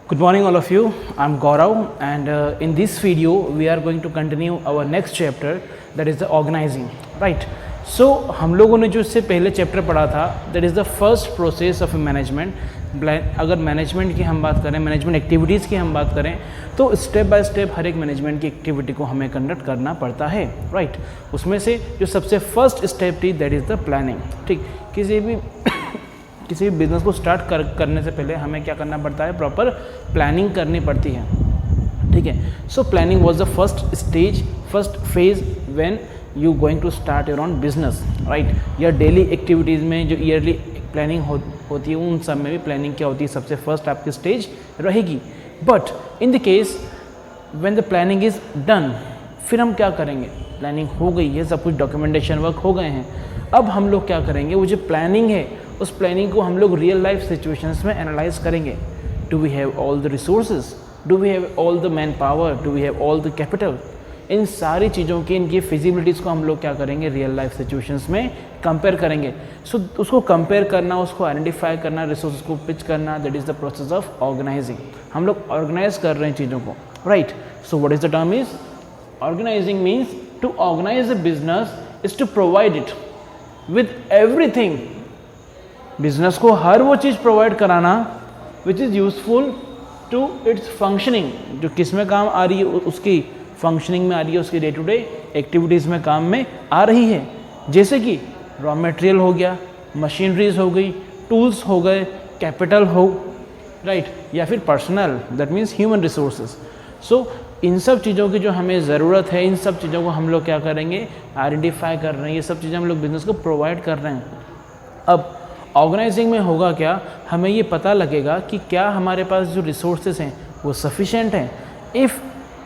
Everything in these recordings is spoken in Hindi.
Good morning all of you. I'm Gaurav and in this video we are going to continue our next chapter, that is the organizing, right? So हम लोगों ने जो इससे पहले चैप्टर पढ़ा था, that is the first process of management. अगर मैनेजमेंट की हम बात करें, मैनेजमेंट एक्टिविटीज़ की हम बात करें, तो स्टेप बाय स्टेप हर एक मैनेजमेंट की एक्टिविटी को हमें कंडक्ट करना पड़ता है, राइट? उसमें से जो सबसे फर्स्ट स्टेप थी दैट इज़ द प्लानिंग, ठीक? किसी भी बिजनेस को स्टार्ट करने से पहले हमें क्या करना पड़ता है, प्रॉपर प्लानिंग करनी पड़ती है, ठीक है? So planning was the first phase when you going to start your own business, right? या डेली एक्टिविटीज़ में जो ईयरली प्लानिंग होती है उन सब में भी प्लानिंग क्या होती है, सबसे फर्स्ट आपकी स्टेज रहेगी. But in the case when the planning is done, फिर हम क्या करेंगे? प्लानिंग हो गई है, सब कुछ डॉक्यूमेंटेशन वर्क हो गए हैं, अब हम लोग क्या करेंगे? वो जो प्लानिंग है उस प्लानिंग को हम लोग रियल लाइफ सिचुएशंस में एनालाइज करेंगे. Do we have all the resources, do we have all the manpower, do we have all the capital? इन सारी चीज़ों की, इनकी फिजिबिलिटीज़ को हम लोग क्या करेंगे? रियल लाइफ सिचुएशंस में कंपेयर करेंगे. सो उसको कंपेयर करना, उसको आइडेंटिफाई करना, रिसोर्सेज को पिच करना, that is the process of organizing. हम लोग ऑर्गेनाइज कर रहे हैं चीज़ों को, राइट? So what is the term is organizing? Means to organize a business is to provide it with everything. Business को हर वो चीज़ प्रोवाइड कराना which is useful to its functioning, जो किस में काम आ रही है, उसकी फंक्शनिंग में आ रही है, उसकी डे टू डे एक्टिविटीज़ में काम में आ रही है. जैसे कि रॉ मटेरियल हो गया, मशीनरीज हो गई, टूल्स हो गए, कैपिटल हो, राइट? या फिर personal, that means human resources. So इन सब चीज़ों की जो हमें ज़रूरत है, इन सब चीज़ों को हम लोग क्या करेंगे? आइडेंटिफाई कर रहे हैं. ये सब चीज़ें हम लोग बिजनेस को प्रोवाइड कर रहे हैं. अब ऑर्गेनाइजिंग में होगा क्या? हमें ये पता लगेगा कि क्या हमारे पास जो रिसोर्सेज हैं वो सफिशेंट हैं. If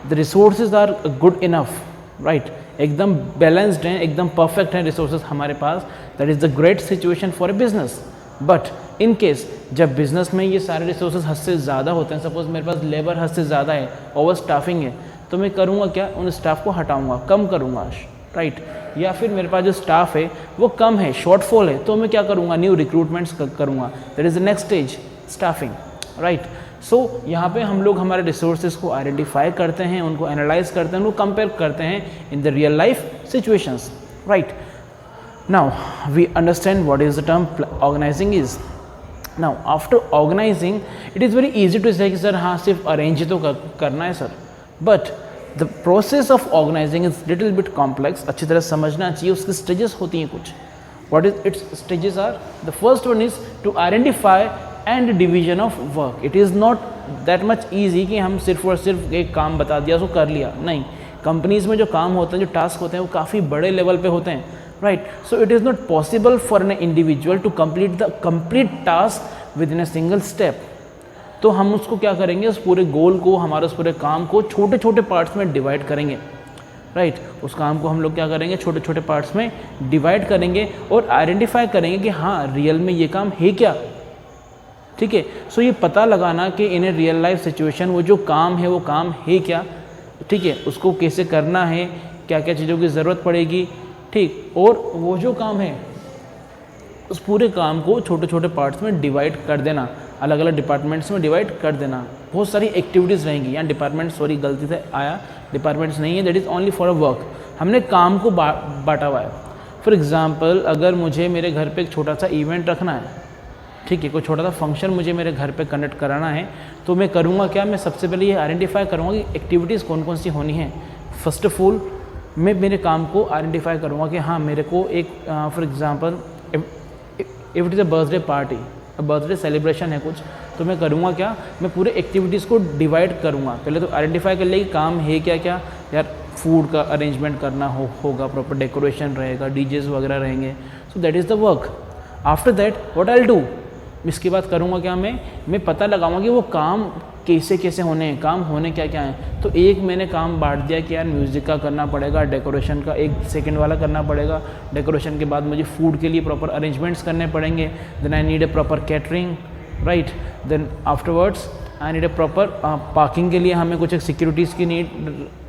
the resources are good enough, right, एकदम बैलेंस्ड हैं, एकदम परफेक्ट हैं रिसोर्सेज हमारे पास, that is the great situation for a business. But in case जब बिजनेस में ये सारे रिसोर्सेज हद से ज़्यादा होते हैं, सपोज मेरे पास लेबर हद से ज़्यादा है, ओवर स्टाफिंग है, तो मैं करूँगा क्या? उन स्टाफ को हटाऊँगा, कम करूँगा, राइट? या फिर मेरे पास जो स्टाफ है वो कम है, शॉर्टफॉल है, तो मैं क्या करूँगा? न्यू रिक्रूटमेंट्स करूँगा. That is the next stage, staffing, right? So यहाँ पे हम लोग हमारे रिसोर्सेज को आइडेंटिफाई करते हैं, उनको एनालाइज करते हैं, उनको कंपेयर करते हैं in the real life situations, right? Now we understand what is the term organizing is. Now after organizing it is very easy to say कि सर हाँ सिर्फ अरेंज तो करना है sir, but the process of organizing is little bit complex. अच्छी तरह समझना चाहिए, उसकी स्टेजेस होती हैं कुछ. What is its stages are? The first one is to identify and division of work. It is not that much easy कि हम सिर्फ और सिर्फ एक काम बता दिया उसको कर लिया. नहीं, कंपनीज़ में जो काम होते हैं, जो टास्क होते हैं, वो काफ़ी बड़े लेवल पे होते हैं, right? So it is not possible for an individual to complete the complete task within a single step. तो हम उसको क्या करेंगे? उस पूरे गोल को, हमारे उस पूरे काम को छोटे छोटे पार्ट्स में डिवाइड करेंगे, राइट? उस काम को हम लोग क्या करेंगे? छोटे छोटे पार्ट्स में डिवाइड करेंगे और आइडेंटिफाई करेंगे कि हाँ रियल में ये काम है क्या, ठीक है? सो ये पता लगाना कि इन ए रियल लाइफ सिचुएशन वो जो काम है वो काम है क्या, ठीक है? उसको कैसे करना है, क्या क्या चीज़ों की ज़रूरत पड़ेगी, ठीक? और वो जो काम है उस पूरे काम को छोटे छोटे पार्ट्स में डिवाइड कर देना, अलग अलग डिपार्टमेंट्स में डिवाइड कर देना. बहुत सारी एक्टिविटीज़ रहेंगी. यहाँ डिपार्टमेंट, सॉरी गलती से आया, डिपार्टमेंट्स नहीं है, that is only for a work. हमने काम को बांटा हुआ है. फॉर एग्जांपल अगर मुझे मेरे घर पे एक छोटा सा इवेंट रखना है, ठीक है, कोई छोटा सा फंक्शन मुझे मेरे घर पे कंडक्ट कराना है, तो मैं करूँगा क्या? मैं सबसे पहले ये आइडेंटिफाई करूँगा कि एक्टिविटीज़ कौन कौन सी होनी है. फर्स्ट ऑफ ऑल मैं मेरे काम को आइडेंटिफाई करूँगा कि हाँ मेरे को एक for example if it is a birthday party, birthday celebration है कुछ, तो मैं करूँगा क्या? मैं पूरे एक्टिविटीज़ को डिवाइड करूँगा. पहले तो आइडेंटिफाई कर ले कि काम है क्या क्या. यार फूड का अरेंजमेंट करना होगा, प्रॉपर डेकोरेशन रहेगा, डीजेस वगैरह रहेंगे. So that is the work. After that what I will do? इसके बाद करूँगा क्या? मैं पता लगाऊंगा कि वो काम कैसे कैसे होने हैं, काम होने क्या क्या हैं. तो एक मैंने काम बांट दिया कि यार म्यूज़िक का करना पड़ेगा, डेकोरेशन का एक सेकंड वाला करना पड़ेगा, डेकोरेशन के बाद मुझे फूड के लिए प्रॉपर अरेंजमेंट्स करने पड़ेंगे, then I need a proper catering, right? Then afterwards I need a proper parking के लिए हमें कुछ एक सिक्योरिटीज़ की नीड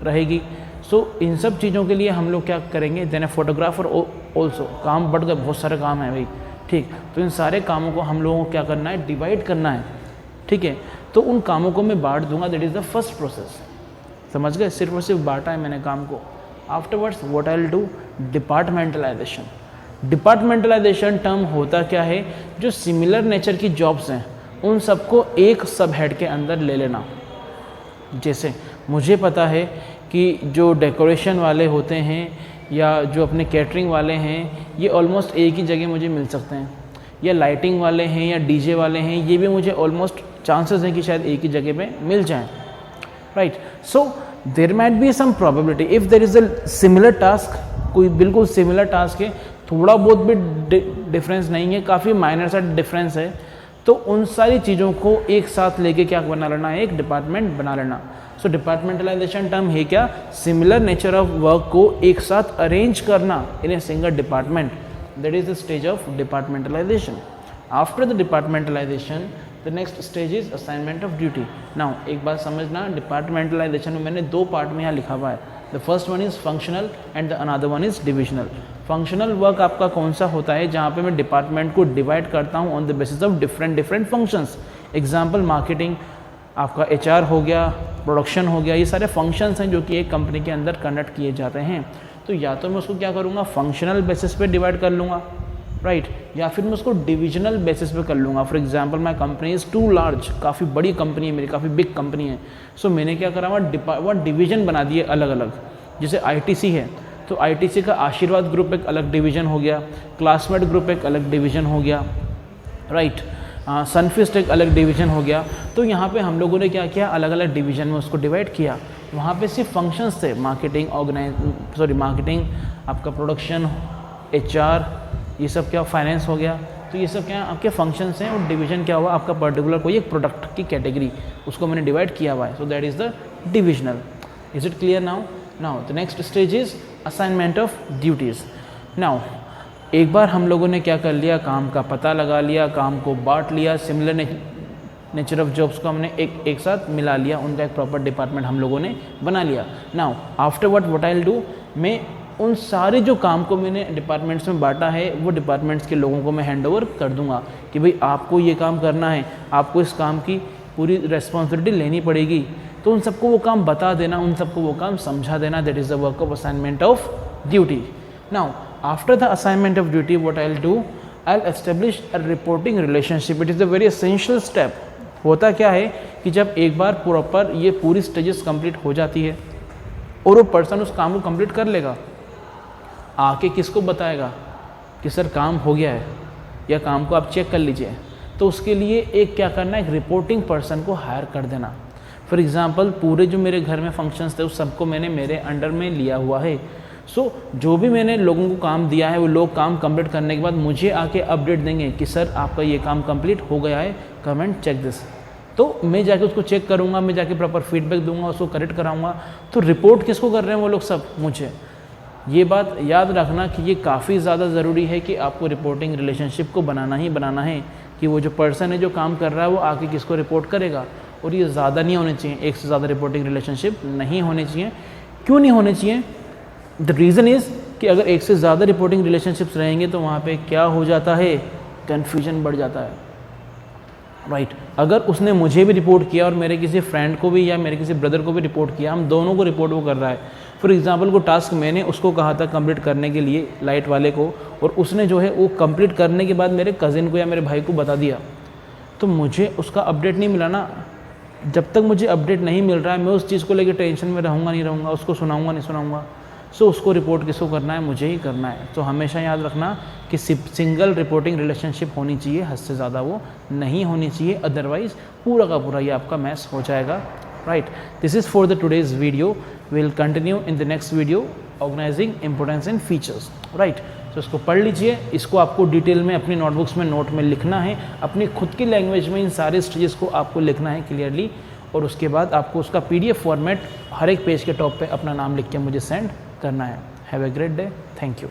रहेगी. सो इन सब चीज़ों के लिए हम लोग क्या करेंगे? Then a photographer also. काम बढ़ गए, बहुत सारे काम हैं भाई, ठीक? तो इन सारे कामों को हम लोगों को क्या करना है? डिवाइड करना है, ठीक है? तो उन कामों को मैं बांट दूंगा, that is the first process. समझ गए, सिर्फ और सिर्फ बांटा है मैंने काम को। Afterwards what I will do, departmentalisation. Departmentalisation term होता क्या है, जो सिमिलर नेचर की जॉब्स हैं उन सबको एक सब हेड के अंदर ले लेना। जैसे मुझे पता है कि जो डेकोरेशन वाले होते हैं या जो अपने कैटरिंग वाले हैं ये ऑलमोस्ट एक ही जगह मुझे मिल सकते हैं, या लाइटिंग वाले हैं या डीजे वाले हैं ये भी मुझे ऑलमोस्ट चांसेस हैं कि शायद एक ही जगह पे मिल जाएं, right. So there might be some probability if there is a similar task, कोई बिल्कुल सिमिलर टास्क है, थोड़ा बहुत भी डिफरेंस नहीं है, काफ़ी माइनर सा डिफरेंस है, तो उन सारी चीज़ों को एक साथ लेके क्या बना लेना है, एक डिपार्टमेंट बना लेना। सो डिपार्टमेंटलाइजेशन टर्म है क्या, सिमिलर नेचर ऑफ वर्क को एक साथ अरेंज करना in a single department, that is the stage of departmentalisation. After the departmentalisation the next stage is assignment of duty. Now एक बात समझना, डिपार्टमेंटलाइजेशन में मैंने दो पार्ट में यहाँ लिखा हुआ है, the first one is functional and the another one is divisional. Functional work आपका कौन सा होता है, जहाँ पे मैं डिपार्टमेंट को डिवाइड करता हूँ on the basis of different functions. Example marketing, आपका HR हो गया, प्रोडक्शन हो गया, ये सारे फंक्शंस हैं जो कि एक कंपनी के अंदर कंडक्ट किए जाते हैं। तो या तो मैं उसको क्या करूँगा, फंक्शनल बेसिस पे डिवाइड कर लूँगा, राइट, या फिर मैं उसको डिविजनल बेसिस पे कर लूँगा। For example my company is too large, काफ़ी बड़ी कंपनी है मेरी, काफ़ी बिग कंपनी है। सो मैंने क्या करा, वहाँ डिवीजन बना दिए अलग अलग। जैसे ITC है तो ITC का आशीर्वाद ग्रुप एक अलग डिवीजन हो गया, क्लासमेट ग्रुप एक अलग डिवीजन हो गया, राइट, सनफिस्ट एक अलग डिवीजन हो गया। तो यहाँ पे हम लोगों ने क्या किया, अलग अलग डिवीजन में उसको डिवाइड किया। वहाँ पे सिर्फ फंक्शंस थे, मार्केटिंग, आपका प्रोडक्शन, HR, ये सब क्या, फाइनेंस हो गया। तो ये सब क्या आपके फंक्शंस हैं, और डिवीजन क्या हुआ, आपका पर्टिकुलर कोई एक प्रोडक्ट की कैटेगरी, उसको मैंने डिवाइड किया हुआ है। So that is the divisional. Is it clear now? Now the next stage is assignment of duties. Now एक बार हम लोगों ने क्या कर लिया, काम का पता लगा लिया, काम को बांट लिया, सिमिलर नेचर ऑफ जॉब्स को हमने एक साथ मिला लिया, उनका एक प्रॉपर डिपार्टमेंट हम लोगों ने बना लिया। Now after what I will do, मैं उन सारे जो काम को मैंने डिपार्टमेंट्स में बांटा है वो डिपार्टमेंट्स के लोगों को मैं हैंड ओवर कर दूंगा कि भाई आपको ये काम करना है, आपको इस काम की पूरी रेस्पॉन्सिबिलिटी लेनी पड़ेगी। तो उन सबको वो काम बता देना, उन सबको वो काम समझा देना, that is the work of assignment of duty. Now after the assignment of duty what I will do, I will establish a reporting relationship. It is a very essential step. होता क्या है कि जब एक बार प्रॉपर ये पूरी स्टेजेस कंप्लीट हो जाती है और वो पर्सन उस काम को कंप्लीट कर लेगा, आके किसको बताएगा कि सर काम हो गया है या काम को आप चेक कर लीजिए। तो उसके लिए एक क्या करना है, एक रिपोर्टिंग पर्सन को हायर कर देना। फॉर एग्जांपल पूरे जो मेरे घर में फंक्शंस थे उस सबको मैंने मेरे अंडर में लिया हुआ है। सो जो भी मैंने लोगों को काम दिया है वो लोग काम कंप्लीट करने के बाद मुझे आके अपडेट देंगे कि सर आपका ये काम कंप्लीट हो गया है, कम एंड चेक दिस। तो मैं जाके उसको चेक करूँगा, मैं जाके प्रॉपर फीडबैक दूंगा, उसको करेक्ट कराऊँगा। तो रिपोर्ट किसको कर रहे हैं वो लोग सब, मुझे। ये बात याद रखना कि ये काफ़ी ज़्यादा ज़रूरी है कि आपको रिपोर्टिंग रिलेशनशिप को बनाना ही बनाना है कि वो जो पर्सन है जो काम कर रहा है वो आके किसको रिपोर्ट करेगा। और ये ज़्यादा नहीं होने चाहिए, एक से ज़्यादा रिपोर्टिंग रिलेशनशिप नहीं होने चाहिए। क्यों नहीं होने चाहिए? द रीज़न इज़ कि अगर एक से ज़्यादा रिपोर्टिंग रिलेशनशिप्स रहेंगे तो वहाँ पे क्या हो जाता है, कन्फ्यूजन बढ़ जाता है, राइट। अगर उसने मुझे भी रिपोर्ट किया और मेरे किसी फ्रेंड को भी या मेरे किसी ब्रदर को भी रिपोर्ट किया, हम दोनों को रिपोर्ट वो कर रहा है। फॉर एग्जांपल वो टास्क मैंने उसको कहा था कंप्लीट करने के लिए, लाइट वाले को, और उसने जो है वो कंप्लीट करने के बाद मेरे कज़िन को या मेरे भाई को बता दिया, तो मुझे उसका अपडेट नहीं मिला ना। जब तक मुझे अपडेट नहीं मिल रहा है मैं उस चीज़ को लेकर टेंशन में रहूँगा नहीं रहूँगा, उसको सुनाऊँगा नहीं सुनाऊँगा। सो उसको रिपोर्ट किसको करना है, मुझे ही करना है। तो हमेशा याद रखना कि सिंगल रिपोर्टिंग रिलेशनशिप होनी चाहिए, हद से ज़्यादा वो नहीं होनी चाहिए, अदरवाइज़ पूरा का पूरा ये आपका मैस हो जाएगा, right. This is for the today's video, will continue in the next video, organizing importance and features, right. तो इसको पढ़ लीजिए, इसको आपको डिटेल में अपनी नोटबुक्स में नोट में लिखना है, अपनी खुद की लैंग्वेज में इन सारे स्टेजेस को आपको लिखना है क्लियरली, और उसके बाद आपको उसका PDF फॉर्मेट हर एक पेज के टॉप पे अपना नाम लिख के मुझे सेंड करना है। Have a great day, thank you.